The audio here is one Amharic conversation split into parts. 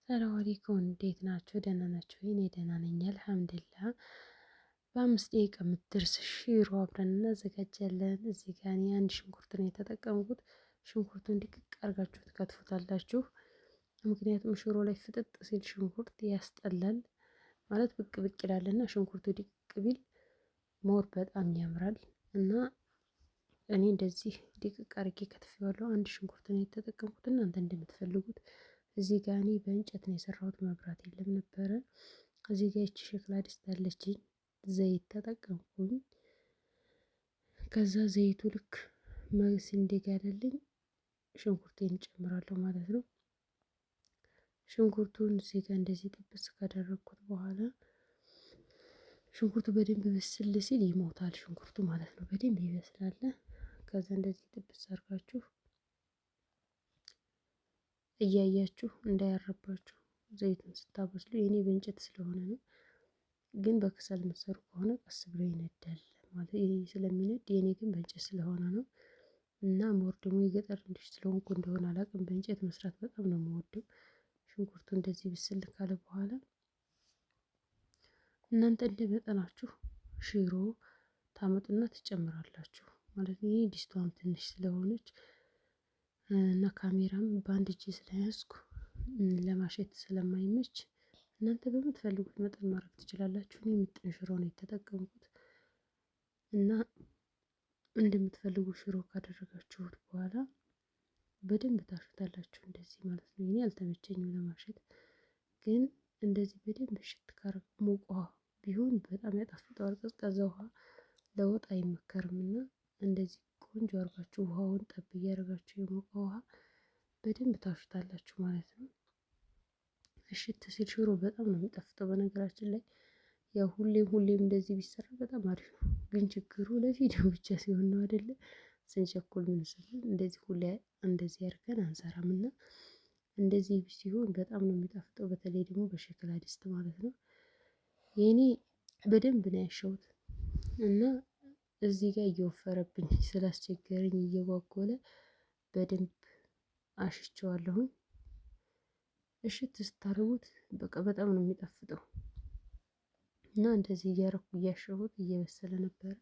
ሰላም አለይኩም እንዴት ናችሁ? ደህና ናችሁ? እኔ ደህና ነኝ አልሐምዱሊላህ። በ5 ደቂቃ የምትደርስ ሽሮ አብረን እናዘጋጃለን። እዚህ ጋር እኔ አንድ ሽንኩርት ነው የተጠቀምኩት። ሽንኩርቱን ድቅቅ አድርጋችሁ ትከትፉታላችሁ። ምክንያቱም ሽሮ ላይ ፍጥጥ ሲል ሽንኩርት ያስጠላል ማለት ብቅ ብቅ ይላልና ሽንኩርቱ ድቅቅ ቢል ሞር በጣም ያምራል። እና እኔ እንደዚህ ድቅቅ አድርጌ ከትፌዋለሁ። አንድ ሽንኩርት ነው የተጠቀምኩት። እናንተ እንደምትፈልጉት እዚህ ጋር እኔ በእንጨት ነው የሰራሁት፣ መብራት የለም ነበረ። እዚህ ጋር ይቺ ሸክላ ድስት አለችኝ፣ ዘይት ተጠቀምኩኝ። ከዛ ዘይቱ ልክ እንዲጋለልኝ ሽንኩርቴን እጨምራለሁ ማለት ነው። ሽንኩርቱን እዚህ ጋር እንደዚህ ጥብስ ካደረግኩት በኋላ ሽንኩርቱ በደንብ ብስል ሲል ይሞታል ሽንኩርቱ ማለት ነው፣ በደንብ ይበስላል። ከዛ እንደዚህ ጥብስ አድርጋችሁ እያያችሁ እንዳያረባችሁ ዘይቱን ስታበስሉ። የኔ በእንጨት ስለሆነ ነው፣ ግን በከሰል የምትሰሩ ከሆነ ቀስ ብሎ ይነዳል ማለት ስለሚነድ፣ የኔ ግን በእንጨት ስለሆነ ነው። እና ሞር ደግሞ የገጠር ልጅ ስለሆንኩ እንደሆነ አላውቅም፣ በእንጨት መስራት በጣም ነው የምወደው። ሽንኩርቱ እንደዚህ ብስል ካለ በኋላ እናንተ እንደ መጠናችሁ ሽሮ ታመጡና ትጨምራላችሁ ማለት ነው። ይሄ ዲስቷም ትንሽ ስለሆነች እና ካሜራም በአንድ እጅ ስለያዝኩ ለማሸት ስለማይመች እናንተ በምትፈልጉት መጠን ማድረግ ትችላላችሁ። እኔ ምጥን ሽሮ ነው የተጠቀምኩት። እና እንደምትፈልጉ ሽሮ ካደረጋችሁት በኋላ በደንብ ታሹታላችሁ እንደዚህ ማለት ነው። እኔ አልተመቸኝም ለማሸት፣ ግን እንደዚህ በደንብ እሽት ካረግ ሙቅ ውሃ ቢሆን በጣም ያጣፍጠዋል። ቀዝቃዛ ውሃ ለወጥ አይመከርምና እንደዚህ ቆንጆ አድርጋችሁ ውሃውን ጠብ እያደረጋችሁ የሞቀ ውሃ በደንብ ታሹታላችሁ ማለት ነው። እሽት ሲል ሽሮ በጣም ነው የሚጣፍጠው። በነገራችን ላይ ያው ሁሌም እንደዚህ ቢሰራ በጣም አሪፍ ነው፣ ግን ችግሩ ለቪዲዮ ብቻ ሲሆን ነው አይደለ? ስንቸኩል ምን ስንል እንደዚህ ሁሌ እንደዚህ አድርገን አንሰራም። እና እንደዚህ ሲሆን በጣም ነው የሚጣፍጠው፣ በተለይ ደግሞ በሸክላ ድስት ማለት ነው። የኔ በደንብ ነው ያሸሁት እና እዚህ ጋር እየወፈረብኝ ስላስቸገረኝ እየጓጎለ በደንብ አሽቸዋለሁኝ። እሽት ስታደርጉት በቃ በጣም ነው የሚጣፍጠው። እና እንደዚህ እያረኩ እያሸሁት እየበሰለ ነበረ።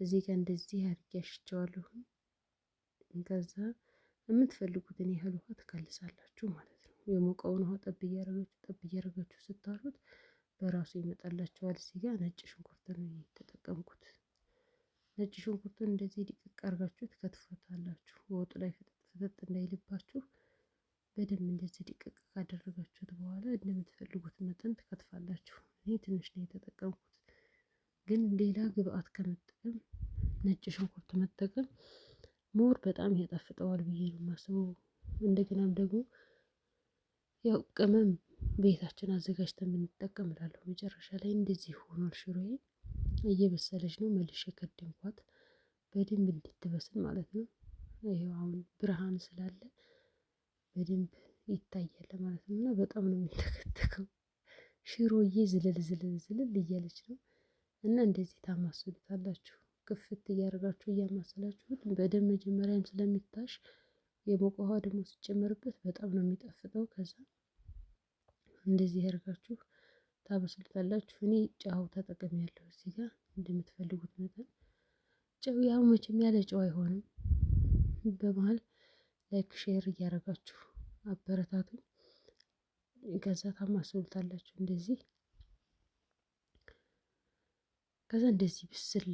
እዚህ ጋር እንደዚህ አድርጌ አሽቸዋለሁኝ። ከዛ የምትፈልጉትን ያህል ውሃ ትከልሳላችሁ ማለት ነው። የሞቀውን ውሃ ጠብ እያረጋችሁ ስታሩት በራሱ ይመጣላችኋል። እዚህ ጋር ነጭ ሽንኩርት ነው የተጠቀምኩት። ነጭ ሽንኩርቱን እንደዚህ ድቅቅ አድርጋችሁ ትከትፉታላችሁ። ወጡ ላይ ፍጥጥ እንዳይልባችሁ በደንብ እንደዚህ ድቅቅ ካደረጋችሁት በኋላ እንደምትፈልጉት መጠን ትከትፋላችሁ። እኔ ትንሽ ነው የተጠቀምኩት፣ ግን ሌላ ግብአት ከመጠቀም ነጭ ሽንኩርት መጠቀም ሞር በጣም ያጣፍጠዋል ብዬ ነው የማስበው። እንደገናም ደግሞ ያው ቅመም ቤታችን አዘጋጅተን ብንጠቀም እላለሁ። መጨረሻ ላይ እንደዚህ ሆኗል ሽሮዬ። እየበሰለች ነው፣ መልሼ ከደንኳት በደንብ እንድትበስል ማለት ነው። ይሄው አሁን ብርሃን ስላለ በደንብ ይታያል ማለት ነው። እና በጣም ነው የሚተከተከው ሽሮዬ፣ ዝልል እያለች ነው። እና እንደዚህ ታማስሉታላችሁ፣ ክፍት እያደረጋችሁ እያማሰላችሁት በደንብ መጀመሪያም ስለሚታሽ የሞቀ ውሃ ደግሞ ሲጨመርበት በጣም ነው የሚጣፍጠው። ከዛ እንደዚህ ያደርጋችሁ ታበስሉታላችሁ። እኔ ጨው ተጠቅሜያለሁ እዚህ ጋር እንደምትፈልጉት መጠን። ጨው ያው መቼም ያለ ጨው አይሆንም። በመሃል ላይክ ሼር እያደረጋችሁ አበረታቱኝ። ከዛ ታማስሉታላችሁ እንደዚህ። ከዛ እንደዚህ ብስል